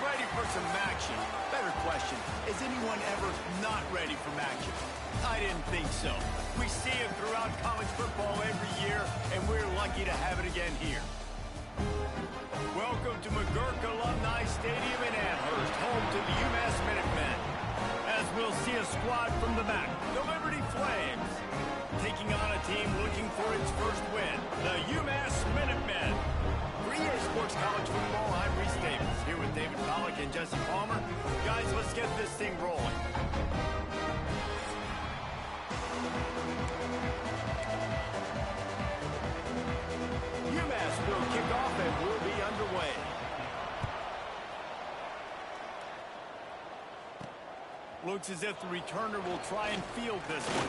ready for some action. Better question, is anyone ever not ready for action? I didn't think so. We see it throughout college football every year, and we're lucky to have it again here. Welcome to McGurk Alumni Stadium in Amherst, home to the UMass Minutemen. As we'll see a squad from the back, the Liberty Flames, taking on a team looking for its first win, the UMass Minutemen. For EA Sports College Football, I'm Reese Davis, here with David Pollack and Jesse Palmer. Guys, let's get this thing rolling. UMass will kick off and we'll be underway. Looks as if the returner will try and field this one.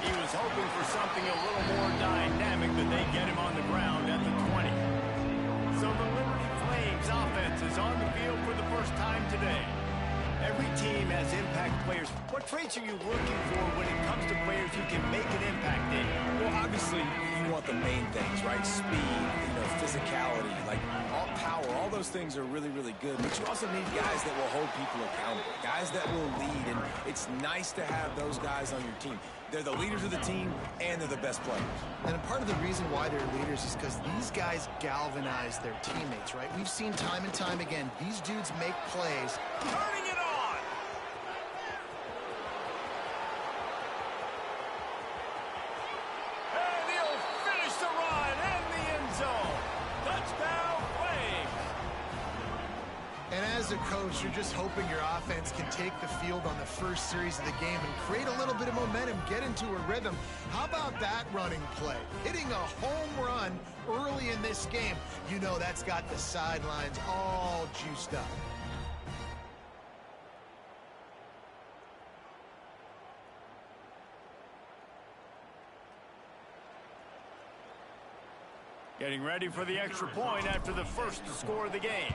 He was hoping for something a little more dynamic, but they get him on the ground at the 20. So the Liberty Flames offense is on the field for the first time today. Every team has impact players. What traits are you looking for when it comes to players who can make an impact, Dave? Well, obviously, you want the main things, right? Speed, physicality, like all power, all those things are really, really good. But you also need guys that will hold people accountable, guys that will lead, and it's nice to have those guys on your team. They're the leaders of the team, and they're the best players. And a part of the reason why they're leaders is because these guys galvanize their teammates, right? We've seen time and time again, these dudes make plays. Turning it on! And he'll finish the run in the end zone. Touchdown, Flames! And as a coach, you're just hoping your offense can take the field on the first series of the game and create a little bit of momentum, get into a rhythm. How about that running play? Hitting a home run early in this game. You know that's got the sidelines all juiced up. Getting ready for the extra point after the first to score the game.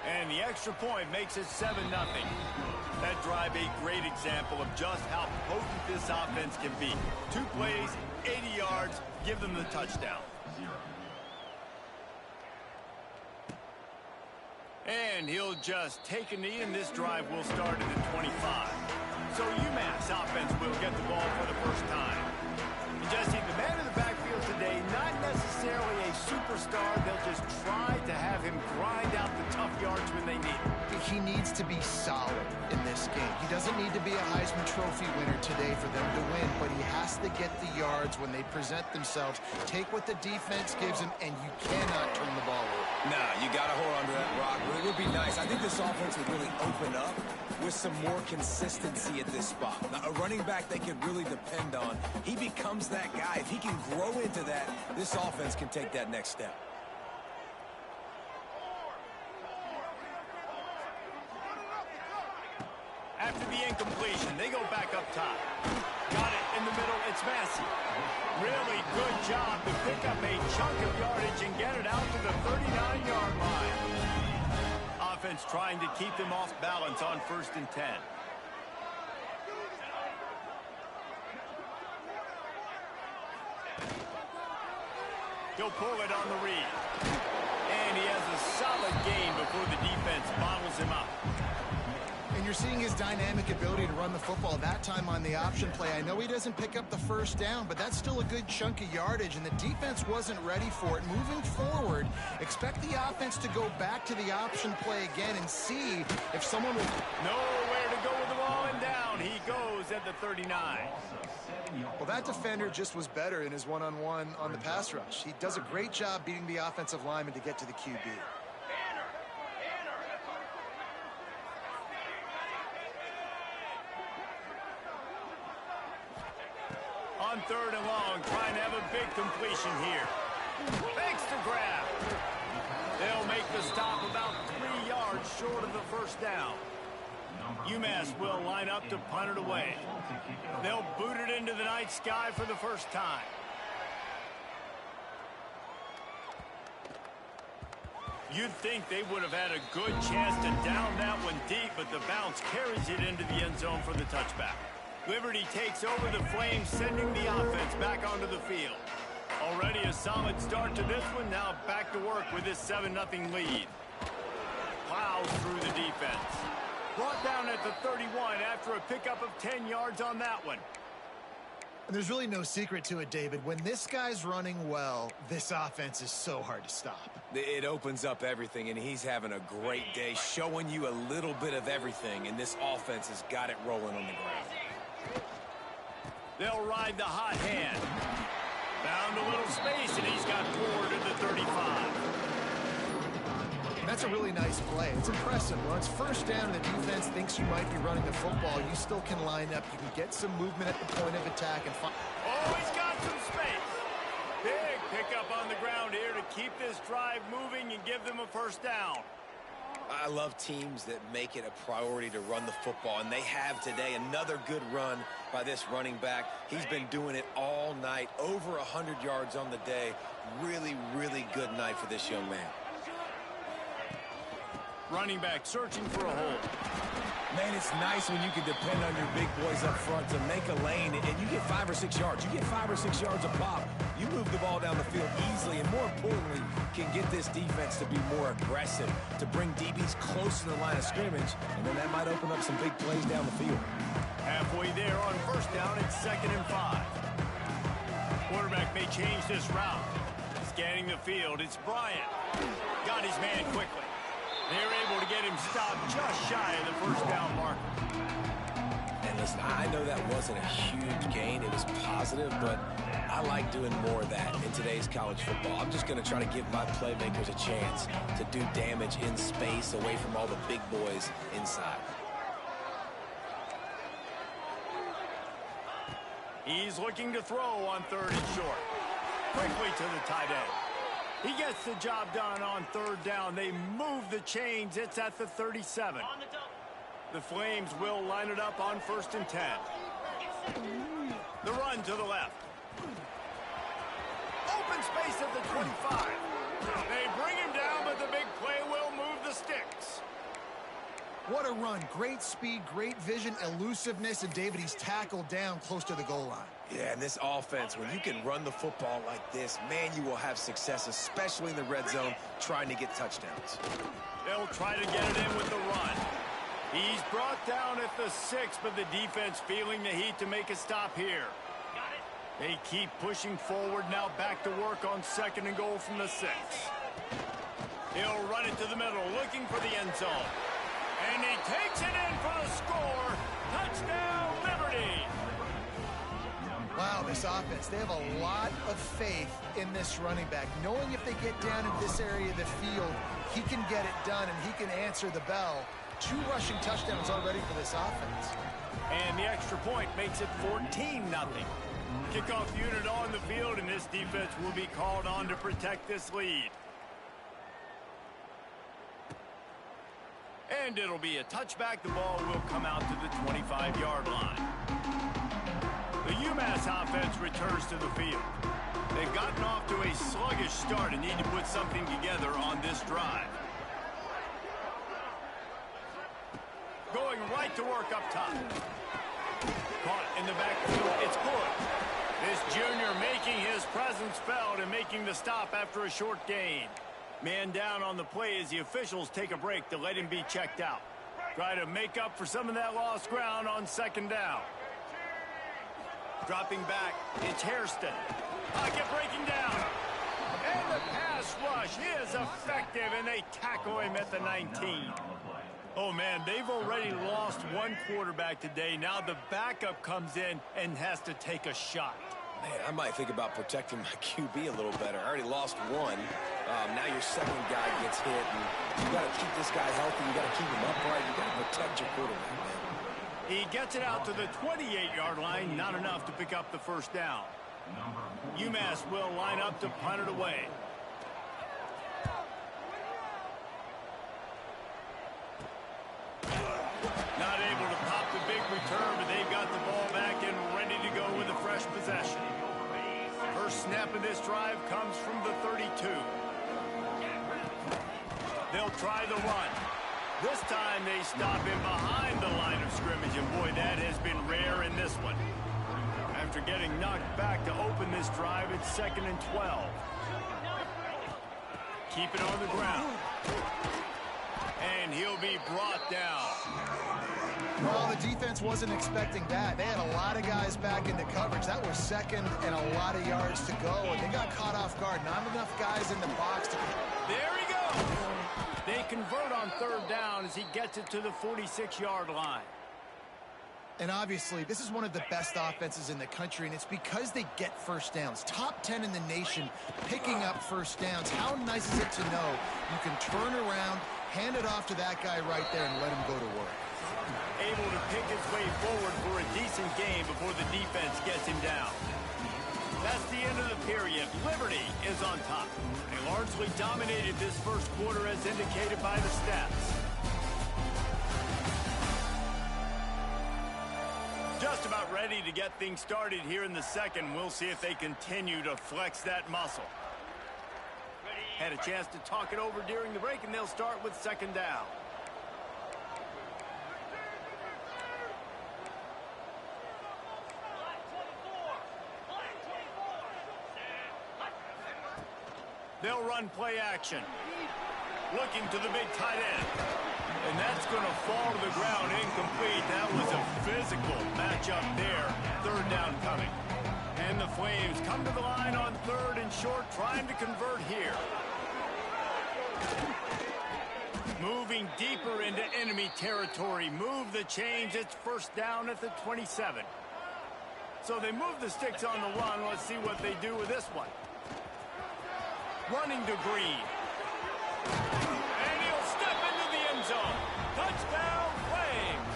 And the extra point makes it 7-0. That drive a great example of just how potent this offense can be. 2 plays, 80 yards, give them the touchdown. And he'll just take a knee, and this drive will start at the 25. So UMass offense will get the ball for the first time. And Jesse, the man in the backfield today, not necessarily a superstar. They'll just try to have him grind out the tough yards when they need it. He needs to be solid in this game. He doesn't need to be a Heisman Trophy winner today for them to win, but he has to get the yards when they present themselves. Take what the defense gives him, and you cannot turn the ball over. Nah, you got to hold on to that rock. It would be nice. I think this offense would really open up with some more consistency at this spot. Now, a running back they can really depend on. He becomes that guy. If he can grow into that, this offense can take that next step. After the incompletion, they go back up top. Got it in the middle. It's Massey. Really good job to pick up a chunk of yardage and get it out to the 39-yard line. Offense trying to keep them off balance on 1st and 10. He'll pull it on the read. And he has a solid gain before the defense bottles him up. And you're seeing his dynamic ability to run the football, that time on the option play. I know he doesn't pick up the first down, but that's still a good chunk of yardage, and the defense wasn't ready for it. Moving forward, expect the offense to go back to the option play again and see if someone will... Nowhere to go with the ball, and down he goes at the 39. Well, that defender just was better in his one-on-one on the pass rush. He does a great job beating the offensive lineman to get to the QB. On 3rd and long, trying to have a big completion here. Thanks to grab. They'll make the stop about 3 yards short of the first down. UMass will line up to punt it away. They'll boot it into the night sky for the first time. You'd think they would have had a good chance to down that one deep, but the bounce carries it into the end zone for the touchback. Liberty takes over the Flames, sending the offense back onto the field. Already a solid start to this one. Now back to work with this 7-0 lead. plows through the defense. Brought down at the 31 after a pickup of 10 yards on that one. And there's really no secret to it, David. When this guy's running well, this offense is so hard to stop. It opens up everything, and he's having a great day, showing you a little bit of everything, and this offense has got it rolling on the ground. They'll ride the hot hand. Found a little space, and he's got forward at the 35. And that's a really nice play. It's impressive. When it's first down and the defense thinks you might be running the football, you still can line up. You can get some movement at the point of attack and find. Oh, he's got some space. Big pickup on the ground here to keep this drive moving and give them a first down. I love teams that make it a priority to run the football, and they have today. Another good run by this running back. He's been doing it all night, over 100 yards on the day. Really, really good night for this young man. Running back searching for a hole. Man, it's nice when you can depend on your big boys up front to make a lane, and you get 5 or 6 yards. You get 5 or 6 yards a pop. You move the ball down the field easily, and more importantly, can get this defense to be more aggressive, to bring DBs close to the line of scrimmage, and then that might open up some big plays down the field. Halfway there on first down, it's 2nd and 5. Quarterback may change this route. Scanning the field, it's Bryant. Got his man quickly. They're able to get him stopped just shy of the first down marker. And listen, I know that wasn't a huge gain. It was positive, but I like doing more of that in today's college football. I'm just going to try to give my playmakers a chance to do damage in space away from all the big boys inside. He's looking to throw on 3rd and short. Quickly to the tight end. He gets the job done on 3rd down. They move the chains. It's at the 37. The Flames will line it up on 1st and 10. The run to the left. Open space at the 25. They bring him down, but the big play will move the sticks. What a run. Great speed, great vision, elusiveness, and David, he's tackled down close to the goal line. Yeah, and this offense, when you can run the football like this, man, you will have success, especially in the red zone, trying to get touchdowns. They'll try to get it in with the run. He's brought down at the 6, but the defense feeling the heat to make a stop here. They keep pushing forward, now back to work on 2nd and goal from the 6. He'll run it to the middle, looking for the end zone. And he takes it in for the score. Touchdown, Liberty! Wow, this offense, they have a lot of faith in this running back. Knowing if they get down in this area of the field, he can get it done and he can answer the bell. 2 rushing touchdowns already for this offense. And the extra point makes it 14-0. Kickoff unit on the field, and this defense will be called on to protect this lead. And it'll be a touchback. The ball will come out to the 25-yard line. The UMass offense returns to the field. They've gotten off to a sluggish start and need to put something together on this drive. Going right to work up top. Caught in the backfield. It's good. This junior making his presence felt and making the stop after a short gain. Man down on the play as the officials take a break to let him be checked out. Try to make up for some of that lost ground on 2nd down. Dropping back, it's Hairston. Pocket breaking down. And the pass rush is effective, and they tackle him at the 19. Oh, man, they've already lost one quarterback today. Now the backup comes in and has to take a shot. Man, I might think about protecting my QB a little better. I already lost one. Now your second guy gets hit, and you got to keep this guy healthy. You got to keep him upright. You got to protect your quarterback, man. He gets it out to the 28-yard line. Not enough to pick up the first down. UMass will line up to punt it away. Not able to pop the big return, but they've got the ball back and ready to go with a fresh possession. First snap of this drive comes from the 32. They'll try the run. This time they stop him behind the line of scrimmage, and boy, that has been rare in this one. After getting knocked back to open this drive, it's 2nd and 12. Keep it on the ground. And he'll be brought down. Well, the defense wasn't expecting that. They had a lot of guys back into coverage. That was second and a lot of yards to go, and they got caught off guard. Not enough guys in the box to... There he goes. They convert on third down as he gets it to the 46-yard line. And obviously, this is one of the best offenses in the country, and it's because they get first downs. Top 10 in the nation picking up first downs. How nice is it to know you can turn around, hand it off to that guy right there, and let him go to work. Able to pick his way forward for a decent game before the defense gets him down. That's the end of the period. Liberty is on top. They largely dominated this first quarter as indicated by the stats. Just about ready to get things started here in the second. We'll see if they continue to flex that muscle. Had a chance to talk it over during the break, and they'll start with second down. They'll run play action. Looking to the big tight end. And that's going to fall to the ground incomplete. That was a physical matchup there. Third down coming. And the Flames come to the line on third and short, trying to convert here. Moving deeper into enemy territory. Move the chains. It's first down at the 27. So they move the sticks on the run. Let's see what they do with this one. Running to Green. And he'll step into the end zone. Touchdown, Flames.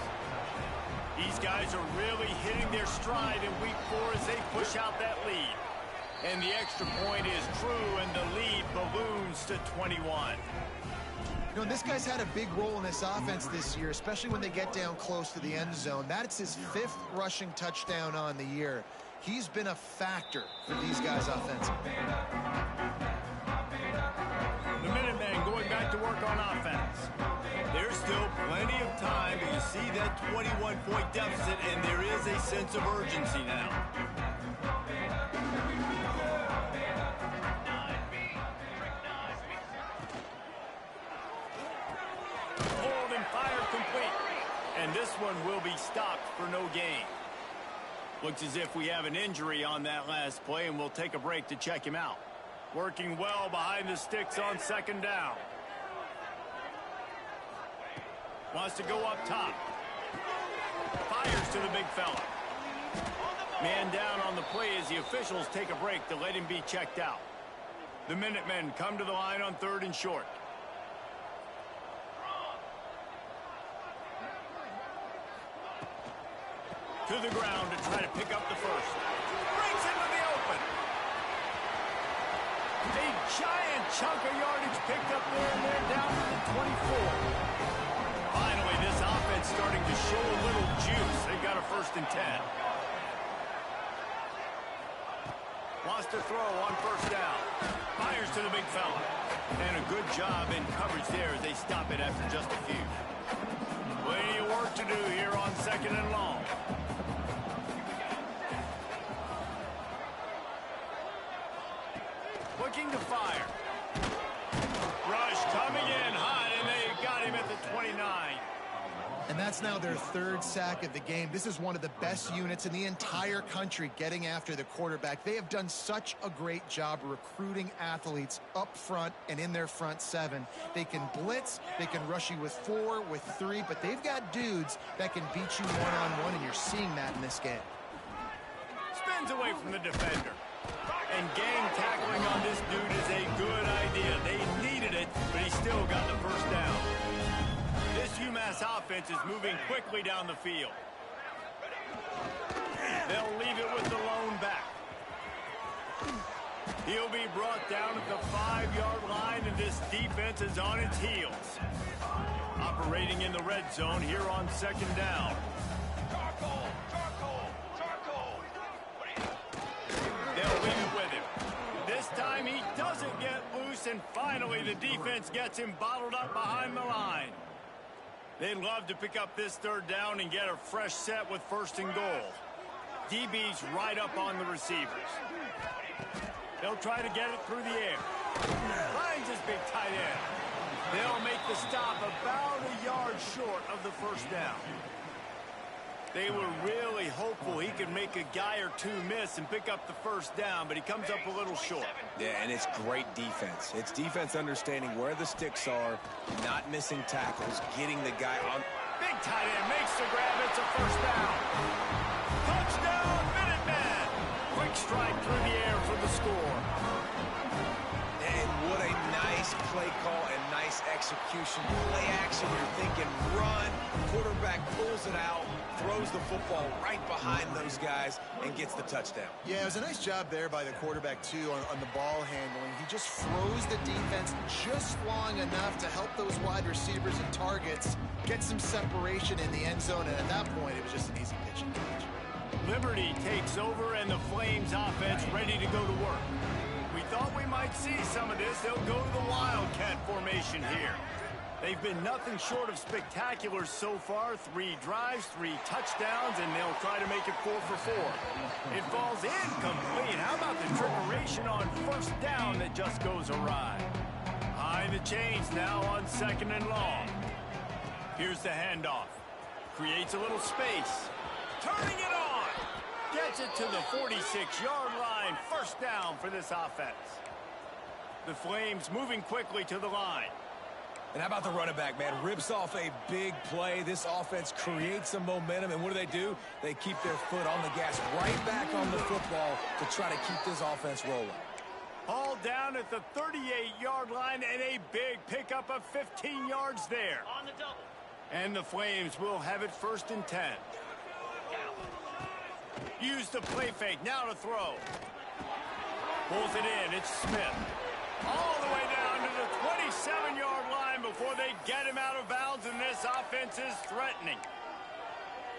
These guys are really hitting their stride in week 4 as they push out that lead. And the extra point is true, and the lead balloons to 21. You know, this guy's had a big role in this offense this year, especially when they get down close to the end zone. That's his 5th rushing touchdown on the year. He's been a factor for these guys offensively. The Minutemen going back to work on offense. There's still plenty of time, but you see that 21-point deficit, and there is a sense of urgency now. Hold and fire complete. And this one will be stopped for no gain. Looks as if we have an injury on that last play, and we'll take a break to check him out. Working well behind the sticks on second down. Wants to go up top. Fires to the big fella. Man down on the play as the officials take a break to let him be checked out. The Minutemen come to the line on third and short. To the ground to try to pick up the first. Breaks into the open. A giant chunk of yardage picked up there, and they're down to the 24. Finally, this offense starting to show a little juice. They've got a first and 10. Wants to throw on first down. Fires to the big fella. And a good job in coverage there as they stop it after just a few. Plenty of work to do here on second and long. Looking to fire. Rush coming in hot, and they got him at the 29. And that's now their 3rd sack of the game. This is one of the best units in the entire country getting after the quarterback. They have done such a great job recruiting athletes up front and in their front 7. They can blitz, they can rush you with 4, with 3, but they've got dudes that can beat you one-on-one, and you're seeing that in this game. Spins away from the defender. And gang tackling on this dude is a good idea. They needed it, but he still got the first down. This UMass offense is moving quickly down the field. They'll leave it with the lone back. He'll be brought down at the 5-yard line, and this defense is on its heels. Operating in the red zone here on second down. They'll leave it with him. This time he doesn't get loose, and finally the defense gets him bottled up behind the line. They'd love to pick up this third down and get a fresh set with first and goal. DB's right up on the receivers. They'll try to get it through the air. Finds his big tight end. They'll make the stop about a yard short of the first down. They were really hopeful he could make a guy or two miss and pick up the first down, but he comes up a little short. Yeah, and it's great defense. It's defense understanding where the sticks are, not missing tackles, getting the guy on. Big tight end makes the grab. It's a first down. Touchdown, Minutemen. Quick strike through the air for the score. And what a nice play call and nice execution. Play action, you're thinking run. Quarterback pulls it out, throws the football right behind those guys, and gets the touchdown. Yeah, it was a nice job there by the quarterback, too, on the ball handling. He just froze the defense just long enough to help those wide receivers and targets get some separation in the end zone, and at that point, it was just an easy pitch and catch. Liberty takes over, and the Flames offense ready to go to work. We thought we might see some of this. They'll go to the Wildcat formation here. They've been nothing short of spectacular so far. 3 drives, 3 touchdowns, and they'll try to make it 4 for 4. It falls incomplete. How about the trickeration on first down that just goes awry? Behind the chains now on 2nd and long. Here's the handoff. Creates a little space. Turning it on. Gets it to the 46-yard line. First down for this offense. The Flames moving quickly to the line. And how about the running back, man? Rips off a big play. This offense creates some momentum, and what do? They keep their foot on the gas, right back on the football to try to keep this offense rolling. All down at the 38-yard line, and a big pickup of 15 yards there. On the double. And the Flames will have it 1st and 10. Use the play fake, now to throw. Pulls it in, it's Smith. All the way down to the 27-yard line before they get him out of bounds, and this offense is threatening.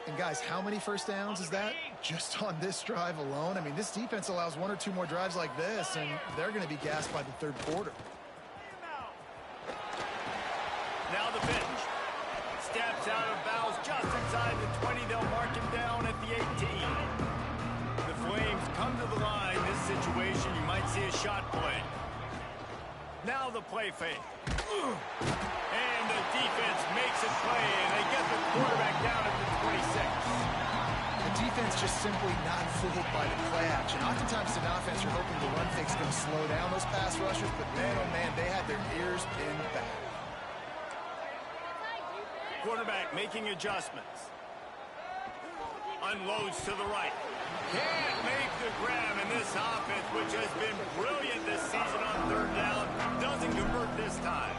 And guys, how many first downs is that just on this drive alone? I mean, this defense allows 1 or 2 more drives like this, and they're going to be gassed by the 3rd quarter. Now the pitch. Steps out of bounds just inside the 20. They'll mark him down at the 18. The Flames come to the line. This situation, you might see a shot play. Now the play fake. And the defense makes it play, and they get the quarterback down at the 26. The defense just simply not fooled by the play action. Oftentimes, an offense, you're hoping the run fake's going to slow down those pass rushers, but man, oh man, they had their ears pinned back. Quarterback making adjustments. Unloads to the right. Can't make the grab, and this offense, which has been brilliant this season on 3rd down, doesn't convert this time.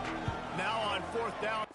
Now on 4th down.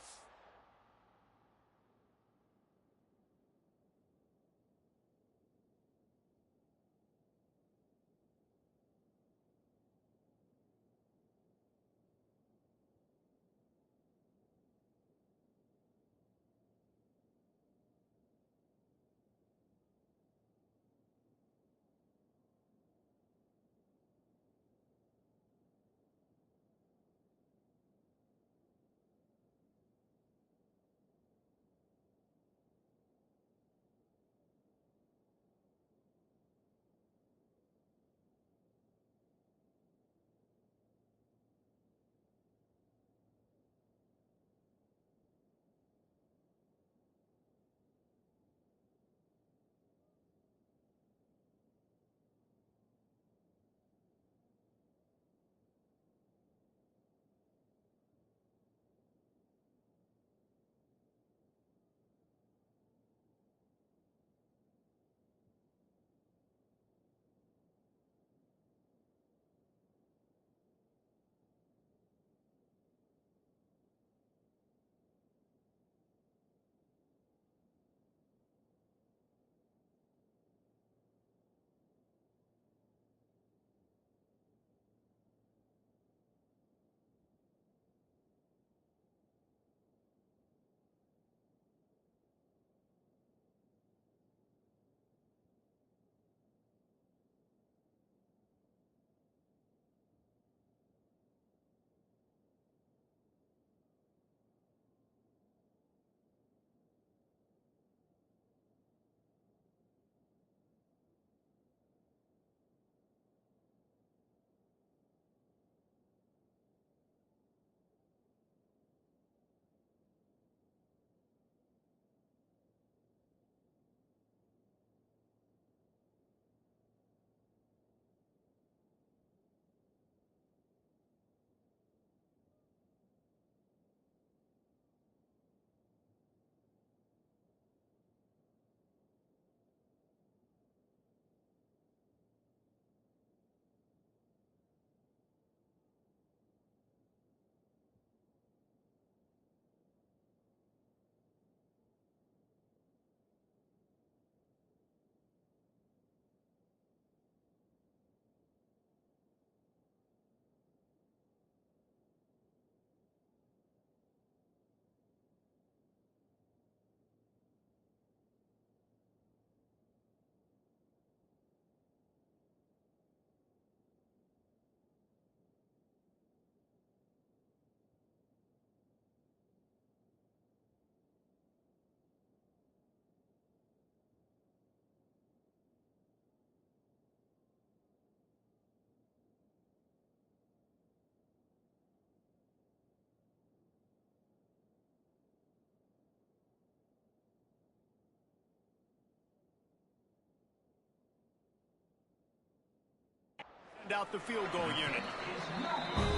out the field goal unit.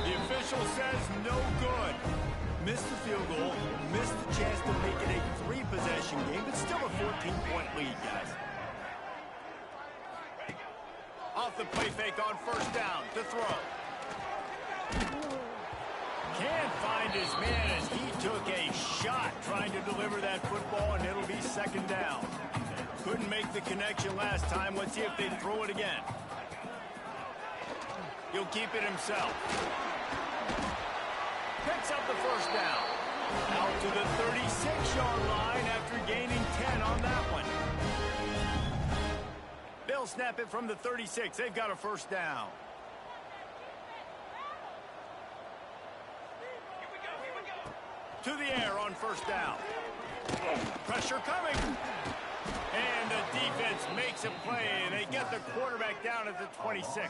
The official says no good. Missed the field goal, missed the chance to make it a 3-possession game, but still a 14-point lead, guys. Off the play fake on first down to throw. Can't find his man as he took a shot trying to deliver that football, and it'll be second down. Couldn't make the connection last time. Let's see if they throw it again. He'll keep it himself. Picks up the first down. Out to the 36-yard line after gaining 10 on that one. They'll snap it from the 36. They've got a first down. To the air on first down. Pressure coming. And the defense makes a play, and they get the quarterback down at the 26.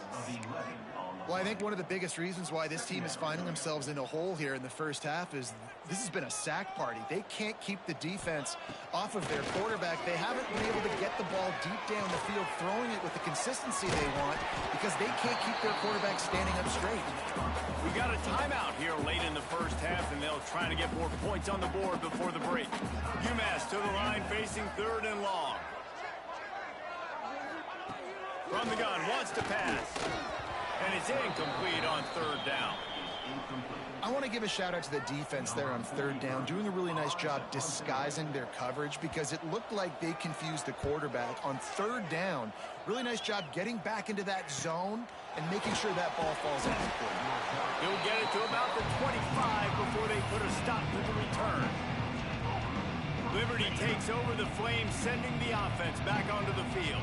Well, I think one of the biggest reasons why this team is finding themselves in a hole here in the first half is this has been a sack party. They can't keep the defense off of their quarterback. They haven't been able to get the ball deep down the field, throwing it with the consistency they want because they can't keep their quarterback standing up straight. We got a timeout here late in the first half, and they'll try to get more points on the board before the break. UMass to the line facing 3rd and long. From the gun, wants to pass. And it's incomplete on 3rd down. I want to give a shout out to the defense there on 3rd down, doing a really nice job disguising their coverage because it looked like they confused the quarterback on 3rd down. Really nice job getting back into that zone and making sure that ball falls out. He'll get it to about the 25 before they put a stop to the return. Liberty takes over the Flames, sending the offense back onto the field.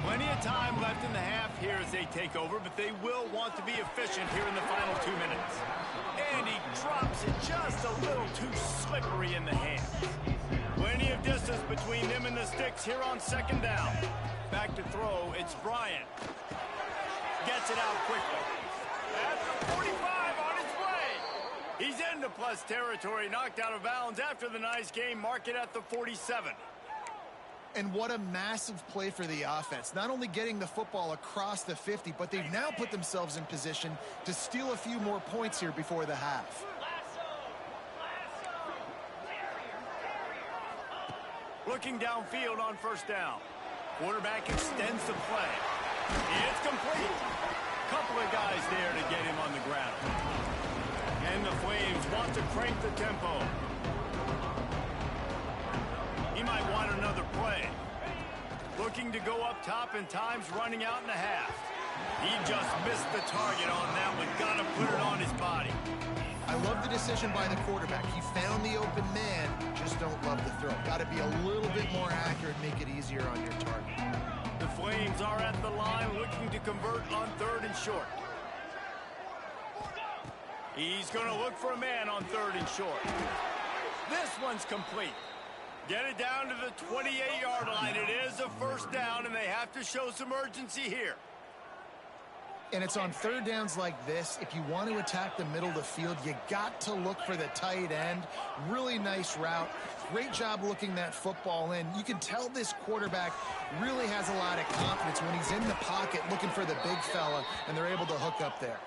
Plenty of time left in the half here as they take over, but they will want to be efficient here in the final 2 minutes. And he drops it just a little too slippery in the hands. Plenty of distance between them and the sticks here on 2nd down. Back to throw, it's Bryant. Gets it out quickly. At the 45 on his way. He's into plus territory, knocked out of bounds after the nice game. Mark it at the 47. And what a massive play for the offense. Not only getting the football across the 50, but they've now put themselves in position to steal a few more points here before the half. Looking downfield on first down. Quarterback extends the play. It's complete. Couple of guys there to get him on the ground. And the Flames want to crank the tempo. He might want another play. Looking to go up top, and time's running out in the half. He just missed the target on that one. Got to put it on his body. I love the decision by the quarterback. He found the open man, just don't love the throw. Got to be a little bit more accurate, make it easier on your target. The Flames are at the line looking to convert on 3rd and short. He's going to look for a man on 3rd and short. This one's complete. Get it down to the 28-yard line. It is a first down, and they have to show some urgency here. And it's on 3rd downs like this. If you want to attack the middle of the field, you got to look for the tight end. Really nice route. Great job looking that football in. You can tell this quarterback really has a lot of confidence when he's in the pocket looking for the big fella, and they're able to hook up there.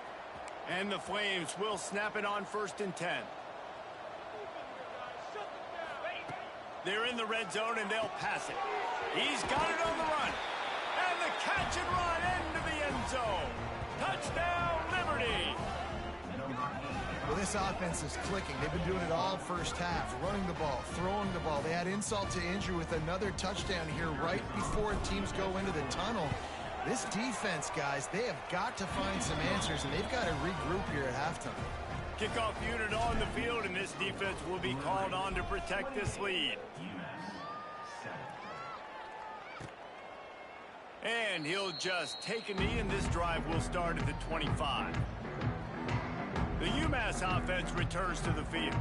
And the Flames will snap it on 1st and 10. They're in the red zone, and they'll pass it. He's got it on the run. And the catch and run into the end zone. Touchdown, Liberty. Well, this offense is clicking. They've been doing it all first half, running the ball, throwing the ball. They had insult to injury with another touchdown here right before teams go into the tunnel. This defense, guys, they have got to find some answers, and they've got to regroup here at halftime. Kickoff unit on the field, and this defense will be called on to protect this lead. And he'll just take a knee, and this drive will start at the 25. The UMass offense returns to the field.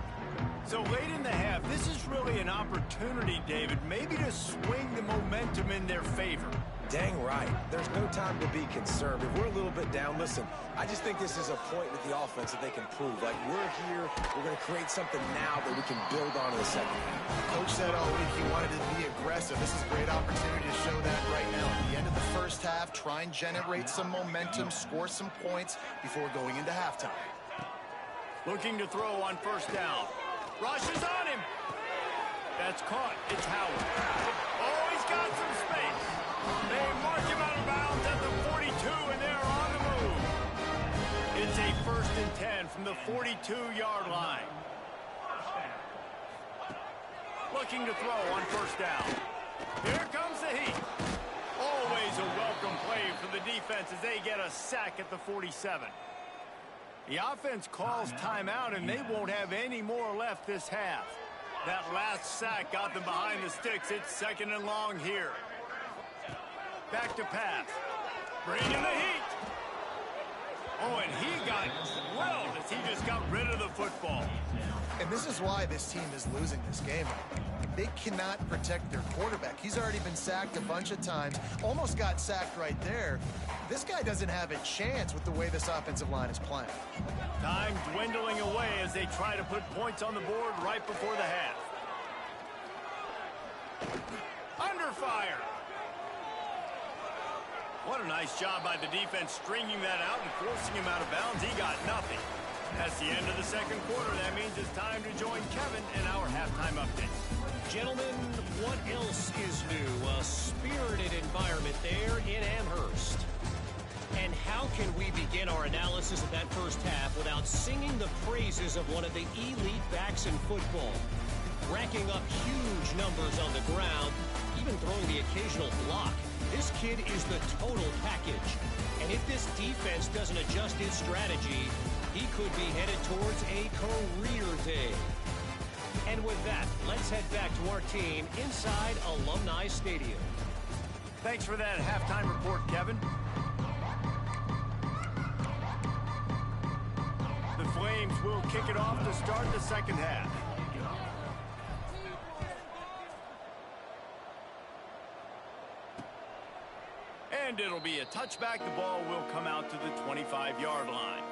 So late in the half, this is really an opportunity, David, maybe to swing the momentum in their favor. Dang right. There's no time to be concerned. If we're a little bit down, listen, I just think this is a point with the offense that they can prove. Like, we're here, we're going to create something now that we can build on in the second half. Coach said all week he wanted to be aggressive. This is a great opportunity to show that right now. At the end of the first half, try and generate some momentum, score some points before going into halftime. Looking to throw on first down. Rushes on him. That's caught. It's Howard. Oh, he's got some space. They mark him out of bounds at the 42, and they're on the move. It's a 1st and 10 from the 42-yard line. Looking to throw on first down. Here comes the heat. Always a welcome play for the defense as they get a sack at the 47. The offense calls timeout, and they won't have any more left this half. That last sack got them behind the sticks. It's 2nd and long here. Back to pass. Bringing the heat. Oh, and he got drilled as he just got rid of the football. And this is why this team is losing this game. They cannot protect their quarterback. He's already been sacked a bunch of times. Almost got sacked right there. This guy doesn't have a chance with the way this offensive line is playing. Time dwindling away as they try to put points on the board right before the half. Under fire. What a nice job by the defense stringing that out and forcing him out of bounds. He got nothing. That's the end of the second quarter. That means it's time to join Kevin in our halftime update. Gentlemen, what else is new? A spirited environment there in Amherst. And how can we begin our analysis of that first half without singing the praises of one of the elite backs in football? Racking up huge numbers on the ground, even throwing the occasional block. This kid is the total package. And if this defense doesn't adjust its strategy, he could be headed towards a career day. And with that, let's head back to our team inside Alumni Stadium. Thanks for that halftime report, Kevin. The Flames will kick it off to start the second half. And it'll be a touchback. The ball will come out to the 25-yard line.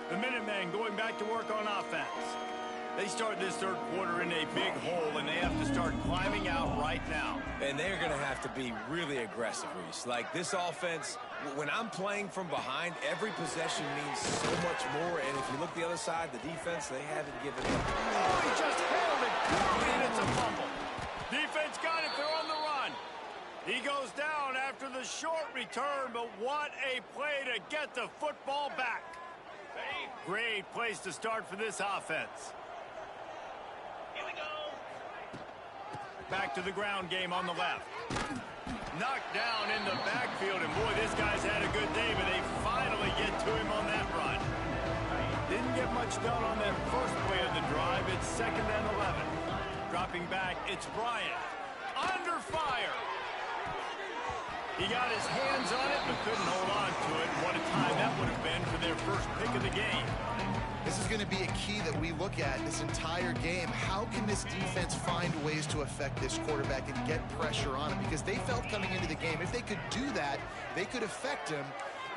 The Minutemen going back to work on offense. They start this third quarter in a big hole, and they have to start climbing out right now. And they're going to have to be really aggressive, Reese. Like, this offense, when I'm playing from behind, every possession means so much more. And if you look the other side, the defense, they haven't given up. Oh, he just held it quickly, and it's a fumble. Defense got it. They're on the run. He goes down after the short return, but what a play to get the football back. Great place to start for this offense. Here we go. Back to the ground game on the left. Knocked down in the backfield, and boy, this guy's had a good day, but they finally get to him on that run. Didn't get much done on that first play of the drive. It's 2nd and 11. Dropping back, it's Bryant. Under fire. He got his hands on it, but couldn't hold on to it. What a time that would have been for their first pick of the game. This is going to be a key that we look at this entire game. How can this defense find ways to affect this quarterback and get pressure on him? Because they felt coming into the game, if they could do that, they could affect him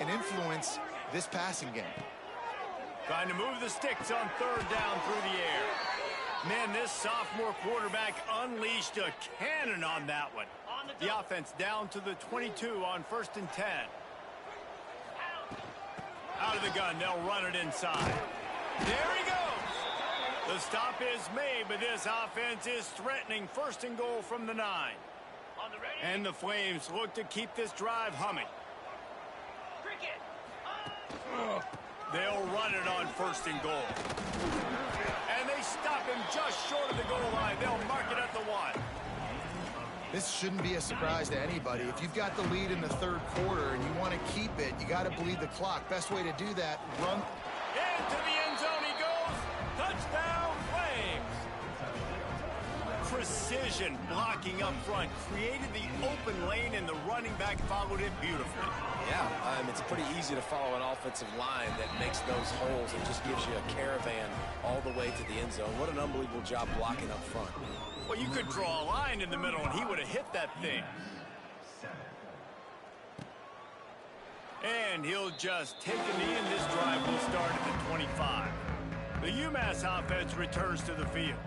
and influence this passing game. Trying to move the sticks on third down through the air. Man, this sophomore quarterback unleashed a cannon on that one. The offense down to the 22 on 1st and 10. Out of the gun, they'll run it inside. There he goes. The stop is made, but this offense is threatening 1st and goal from the 9. And the Flames look to keep this drive humming. They'll run it on 1st and goal. And they stop him just short of the goal line. They'll mark it at the 1. This shouldn't be a surprise to anybody. If you've got the lead in the third quarter and you want to keep it, you got to bleed the clock. Best way to do that, run. Into the end zone he goes. Touchdown, Flames. precision blocking up front, created the open lane, and the running back followed it beautifully. Yeah, it's pretty easy to follow an offensive line that makes those holes and just gives you a caravan all the way to the end zone. What an unbelievable job blocking up front. Well, you could draw a line in the middle, and he would have hit that thing. And he'll just take a knee, and this drive will start at the 25. The UMass offense returns to the field.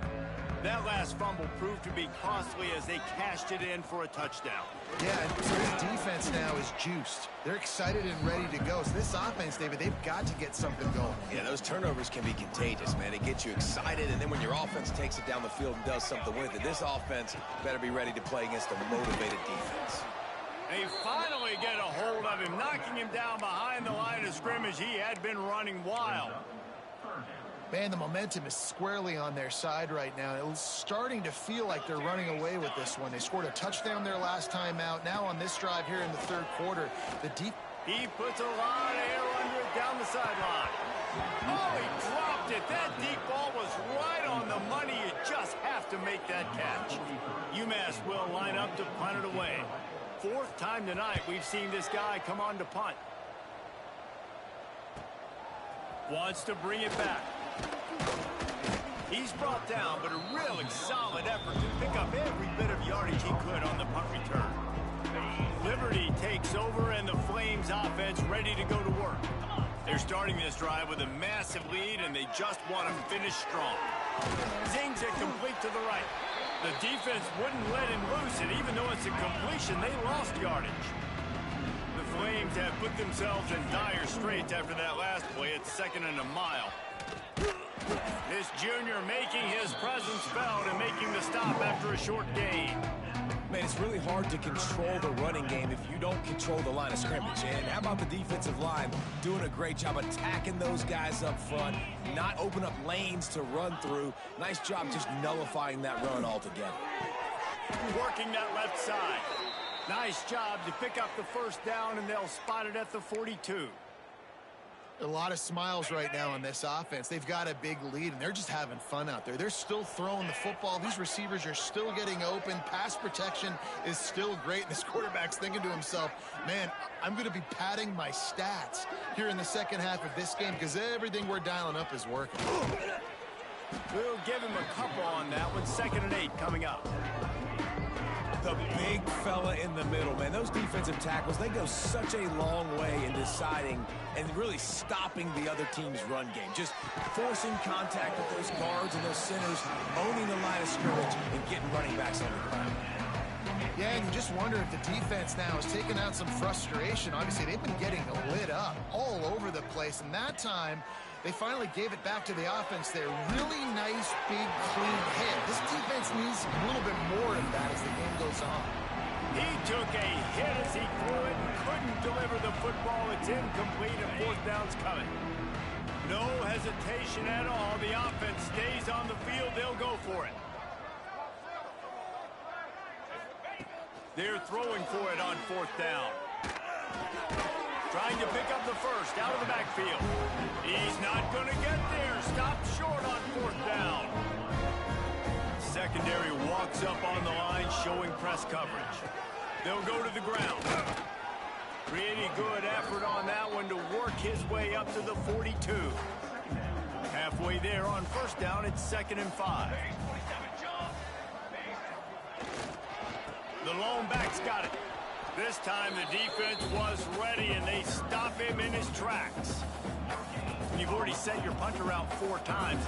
That last fumble proved to be costly as they cashed it in for a touchdown. Yeah, and so this defense now is juiced. They're excited and ready to go. So this offense, David, they've got to get something going. Yeah, those turnovers can be contagious, man. It gets you excited, and then when your offense takes it down the field and does something with it, this offense better be ready to play against a motivated defense. They finally get a hold of him, knocking him down behind the line of scrimmage. He had been running wild. Man, the momentum is squarely on their side right now. It's starting to feel like they're running away with this one. They scored a touchdown their last time out. Now on this drive here in the third quarter, he puts a lot of air under it down the sideline. Oh, he dropped it. That deep ball was right on the money. You just have to make that catch. UMass will line up to punt it away. Fourth time tonight we've seen this guy come on to punt. Wants to bring it back. He's brought down, but a really solid effort to pick up every bit of yardage he could on the punt return. Liberty takes over, and the Flames offense ready to go to work. They're starting this drive with a massive lead, and they just want to finish strong. Zings it complete to the right. The defense wouldn't let him loose, and even though it's a completion, they lost yardage. The Flames have put themselves in dire straits after that last play. It's 2nd and a mile. This junior making his presence felt and making the stop after a short gain. Man, it's really hard to control the running game if you don't control the line of scrimmage. And how about the defensive line doing a great job attacking those guys up front, not open up lanes to run through. Nice job just nullifying that run altogether. Working that left side. Nice job to pick up the first down, and they'll spot it at the 42. A lot of smiles right now on this offense. They've got a big lead, and they're just having fun out there. They're still throwing the football. These receivers are still getting open. Pass protection is still great. And this quarterback's thinking to himself, man, I'm going to be padding my stats here in the second half of this game because everything we're dialing up is working. We'll give him a couple on that one. 2nd and 8 coming up. The big fella in the middle, man. Those defensive tackles, they go such a long way in deciding and really stopping the other team's run game. Just forcing contact with those guards and those centers, owning the line of scrimmage, and getting running backs on the ground. Yeah, and you just wonder if the defense now has taken out some frustration. Obviously, they've been getting lit up all over the place, and that time they finally gave it back to the offense there. Really nice, big, clean hit. This defense needs a little bit more of that as the game goes on. He took a hit as he threw it and couldn't deliver the football. It's incomplete, and 4th down's coming. No hesitation at all. The offense stays on the field. They'll go for it. They're throwing for it on 4th down. Trying to pick up the first out of the backfield. He's not going to get there. Stopped short on 4th down. Secondary walks up on the line, showing press coverage. They'll go to the ground. Pretty good effort on that one to work his way up to the 42. Halfway there on 1st down, it's 2nd and 5. The lone back's got it. This time the defense was ready, and they stop him in his tracks. You've already sent your punter out 4 times.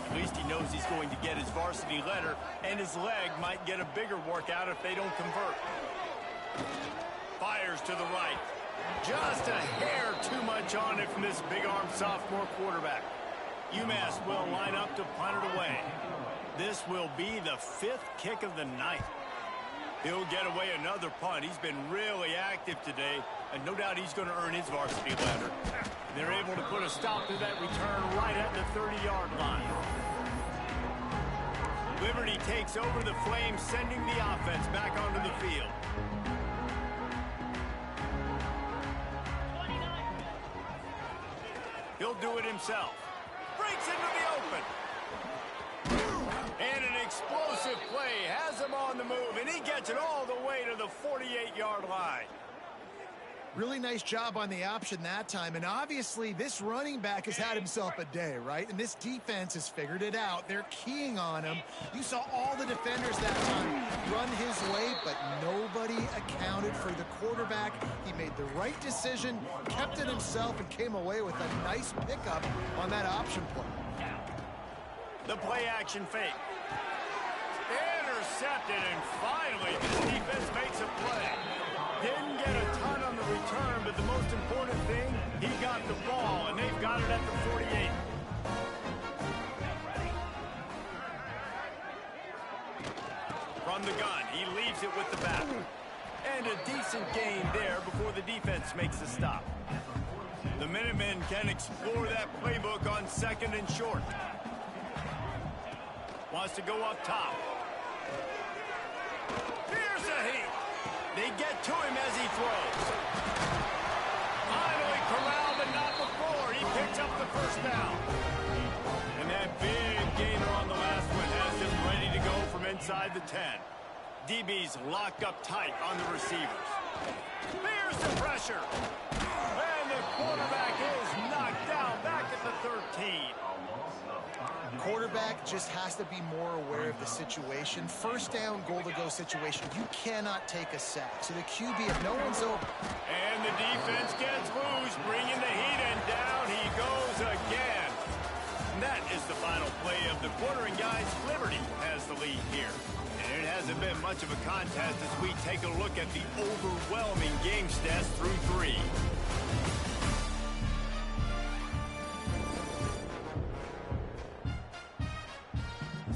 At least he knows he's going to get his varsity letter, and his leg might get a bigger workout if they don't convert. Fires to the right. Just a hair too much on it from this big-armed sophomore quarterback. UMass will line up to punt it away. This will be the 5th kick of the night. He'll get away another punt. He's been really active today, and no doubt he's going to earn his varsity letter. They're able to put a stop to that return right at the 30-yard line. Liberty takes over the Flames, sending the offense back onto the field. He'll do it himself. Breaks into the open. And an explosive play has on the move, and he gets it all the way to the 48-yard line. Really nice job on the option that time, and obviously this running back has had himself a day, right? And this defense has figured it out. They're keying on him. You saw all the defenders that time run his way, but nobody accounted for the quarterback. He made the right decision, kept it himself, and came away with a nice pickup on that option play. The play-action fake. Intercepted, and finally this defense makes a play. Didn't get a ton on the return, but the most important thing, he got the ball, and they've got it at the 48. From the gun, he leaves it with the back. And a decent gain there before the defense makes the stop. The Minutemen can explore that playbook on 2nd and short. Wants to go up top. Here's a heat. They get to him as he throws. Finally corralled, but not before. He picks up the first down. And that big gainer on the last one has him ready to go from inside the 10. DB's locked up tight on the receivers. Here's the pressure. And the quarterback is knocked down back at the 13. Quarterback just has to be more aware of the situation. First down, goal-to-go situation. You cannot take a sack. So the QB, if no one's open. And the defense gets loose, bringing the heat, and down he goes again. And that is the final play of the quarter, and guys, Liberty has the lead here. And it hasn't been much of a contest as we take a look at the overwhelming game stats through 3.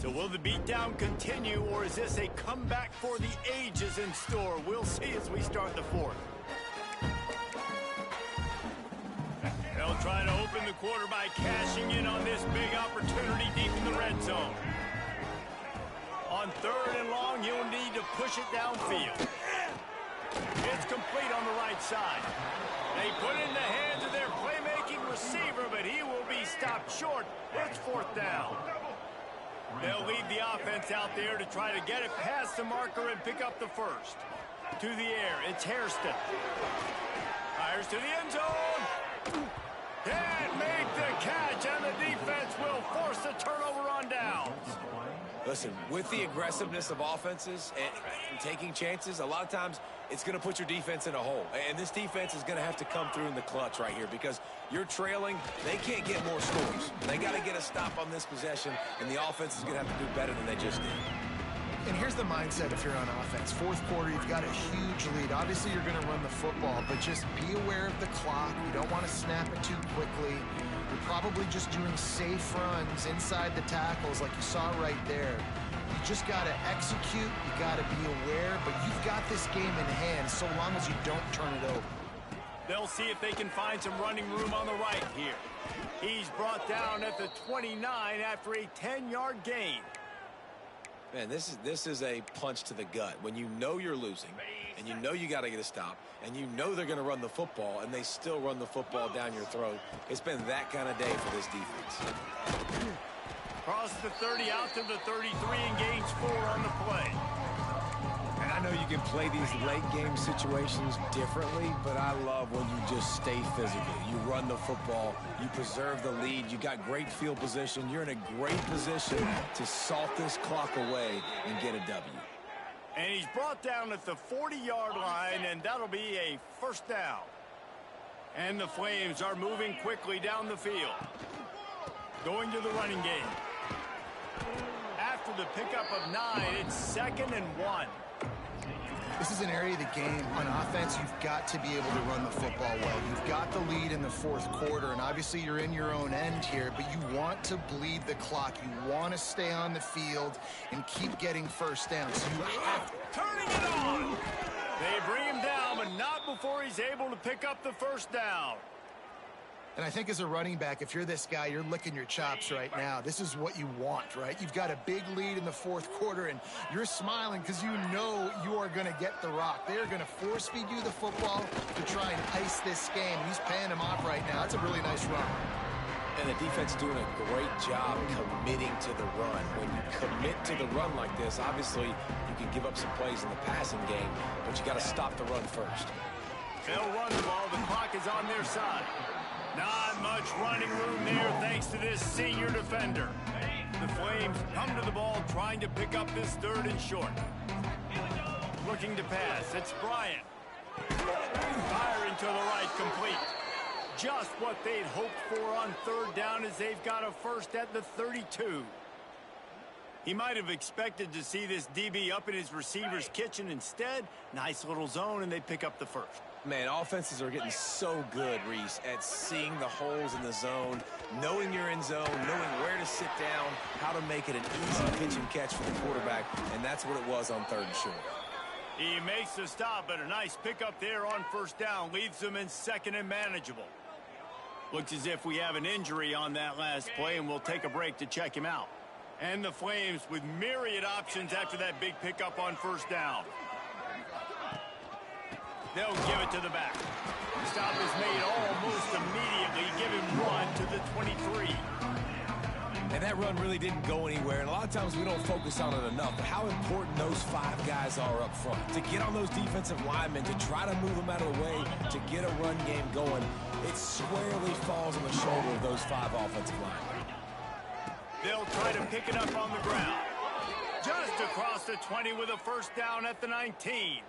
So will the beatdown continue, or is this a comeback for the ages in store? We'll see as we start the 4th. They'll try to open the quarter by cashing in on this big opportunity deep in the red zone. On 3rd and long, he'll need to push it downfield. It's complete on the right side. They put it in the hands of their playmaking receiver, but he will be stopped short. It's 4th down. They'll lead the offense out there to try to get it past the marker and pick up the first. To the air, it's Hairston. Fires to the end zone. Can't make the catch, and the defense will force the turnover on downs. Listen, with the aggressiveness of offenses and taking chances, a lot of times it's going to put your defense in a hole. And this defense is going to have to come through in the clutch right here because you're trailing. They can't get more scores. They got to get a stop on this possession, and the offense is going to have to do better than they just did. And here's the mindset if you're on offense. 4th quarter, you've got a huge lead. Obviously, you're going to run the football, but just be aware of the clock. You don't want to snap it too quickly. You're probably just doing safe runs inside the tackles like you saw right there. You just got to execute. You got to be aware, but you've got this game in hand so long as you don't turn it over. They'll see if they can find some running room on the right here. He's brought down at the 29 after a 10-yard gain. Man, this is a punch to the gut. When you know you're losing, and you know you got to get a stop, and you know they're going to run the football, and they still run the football down your throat. It's been that kind of day for this defense. Across the 30, out to the 33, and gains 4 on the play. And I know you can play these late-game situations differently, but I love when you just stay physical. You run the football, you preserve the lead, you got great field position, you're in a great position to salt this clock away and get a W. And he's brought down at the 40-yard line, and that'll be a 1st down. And the Flames are moving quickly down the field. Going to the running game. After the pickup of 9, it's 2nd and 1. This is an area of the game. On offense, you've got to be able to run the football well. You've got the lead in the 4th quarter, and obviously you're in your own end here, but you want to bleed the clock. You want to stay on the field and keep getting first down. So you have to. Turning it on. They bring him down, but not before he's able to pick up the 1st down. And I think as a running back, if you're this guy, you're licking your chops right now. This is what you want, right? You've got a big lead in the 4th quarter, and you're smiling because you know you are going to get the rock. They are going to force-feed you the football to try and ice this game. He's paying him off right now. That's a really nice run. Man, the defense doing a great job committing to the run. When you commit to the run like this, obviously you can give up some plays in the passing game, but you got to stop the run first. They'll run the ball. The clock is on their side. Not much running room there thanks to this senior defender. The Flames come to the ball trying to pick up this 3rd and short. Looking to pass. It's Bryant. Firing to the right, complete. Just what they'd hoped for on 3rd down as they've got a first at the 32. He might have expected to see this DB up in his receiver's kitchen. Instead, nice little zone, and they pick up the first. Man, offenses are getting so good, Reese, at seeing the holes in the zone, knowing you're in zone, knowing where to sit down, how to make it an easy pitch and catch for the quarterback, and that's what it was on 3rd and short. He makes the stop, but a nice pickup there on 1st down. Leaves them in 2nd and manageable. Looks as if we have an injury on that last play, and we'll take a break to check him out. And the Flames with myriad options after that big pickup on 1st down. They'll give it to the back. The stop is made almost immediately. Give him run to the 23. And that run really didn't go anywhere, and a lot of times we don't focus on it enough, but how important those 5 guys are up front. To get on those defensive linemen, to try to move them out of the way, to get a run game going, it squarely falls on the shoulder of those 5 offensive linemen. They'll try to pick it up on the ground. Just across the 20 with a 1st down at the 19.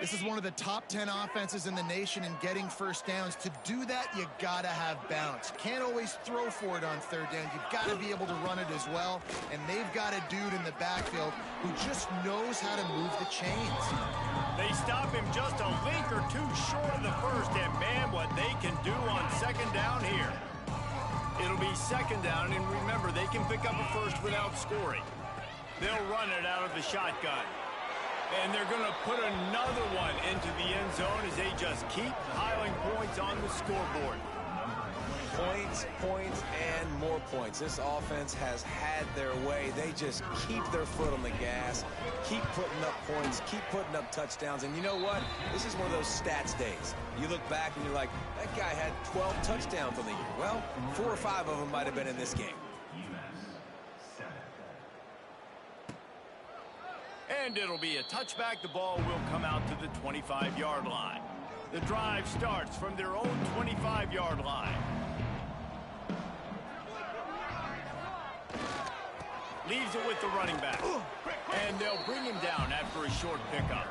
This is one of the top 10 offenses in the nation in getting 1st downs. To do that, you got to have bounce. You can't always throw for it on 3rd down. You've got to be able to run it as well. And they've got a dude in the backfield who just knows how to move the chains. They stop him just a link or 2 short of the 1st. And, man, what they can do on 2nd down here. It'll be 2nd down, and remember, they can pick up a 1st without scoring. They'll run it out of the shotgun. And they're going to put another one into the end zone as they just keep piling points on the scoreboard. Points, points, and more points. This offense has had their way. They just keep their foot on the gas, keep putting up points, keep putting up touchdowns. And you know what? This is one of those stats days. You look back and you're like, that guy had 12 touchdowns on the year. Well, 4 or 5 of them might have been in this game. And it'll be a touchback. The ball will come out to the 25-yard line. The drive starts from their own 25-yard line. Leaves it with the running back. And they'll bring him down after a short pickup.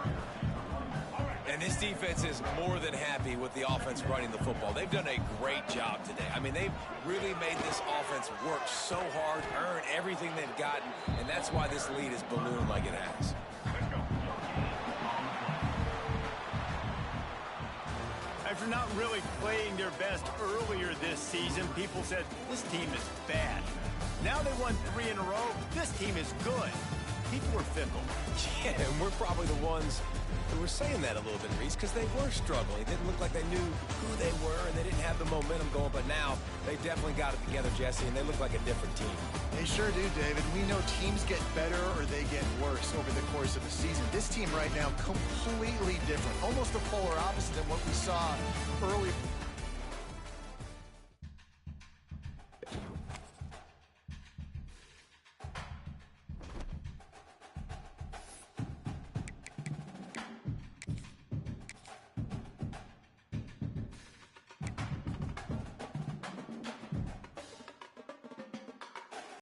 And this defense is more than happy with the offense running the football. They've done a great job today. I mean, they've really made this offense work so hard, earn everything they've gotten, and that's why this lead is ballooned like it has. After not really playing their best earlier this season, people said, this team is bad. Now they won 3 in a row. This team is good. People are fickle. Yeah, and we're probably the ones who were saying that a little bit, Reese, because they were struggling. It didn't look like they knew who they were, and they didn't have the momentum going. But now they definitely got it together, Jesse, and they look like a different team. They sure do, David. We know teams get better or they get worse over the course of the season. This team right now, completely different. Almost the polar opposite than what we saw earlier.